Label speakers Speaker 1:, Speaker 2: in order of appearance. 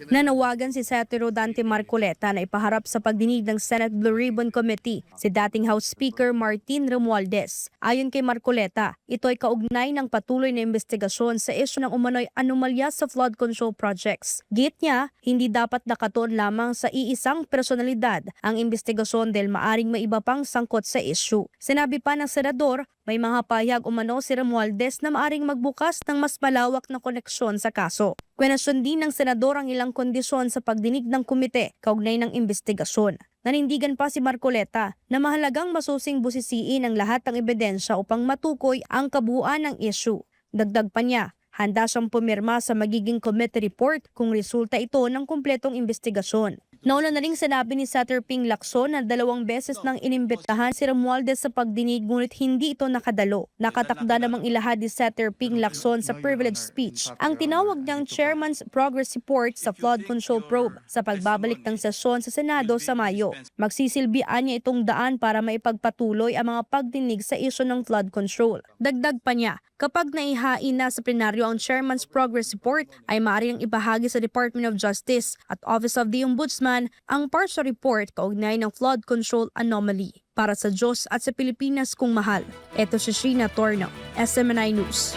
Speaker 1: Nanawagan si Senator Dante Marcoleta na ipaharap sa pagdinig ng Senate Blue Ribbon Committee si dating House Speaker Martin Romualdez. Ayon kay Marcoleta, ito ay kaugnay ng patuloy na investigasyon sa isyu ng umano'y anomalya sa flood control projects. Git niya, hindi dapat nakatuon lamang sa iisang personalidad ang investigasyon dahil maaring may iba pang sangkot sa isyu. Sinabi pa ng senador, may mga pahayag umano si Romualdez na maaring magbukas ng mas malawak na koneksyon sa kaso. Kwenasyon din ng senador ang ilang kondisyon sa pagdinig ng komite kaugnay ng investigasyon. Nanindigan pa si Marcoleta na mahalagang masusing busisiin ang lahat ng ebidensya upang matukoy ang kabuuan ng issue. Dagdag pa niya, handa siyang pumirma sa magiging committee report kung resulta ito ng kumpletong investigasyon. Nauna na ring sinabi ni Senator Ping Lacson na 2 beses nang inimbitahan si Romualdez sa pagdinig ngunit hindi ito nakadalo. Nakatakda namang ilahad ni Senator Ping Lacson sa privilege speech ang tinawag niyang Chairman's Progress Report sa flood control probe sa pagbabalik ng sesyon sa Senado sa Mayo. Magsisilbian niya itong daan para maipagpatuloy ang mga pagdinig sa isyu ng flood control. Dagdag pa niya, kapag naihain na sa plenaryo ang Chairman's Progress Report ay maaaring ibahagi sa Department of Justice at Office of the Ombudsman ang partial report kaugnay ng flood control anomaly. Para sa Diyos at sa Pilipinas kung mahal, ito si Sheena Torno, SMNI News.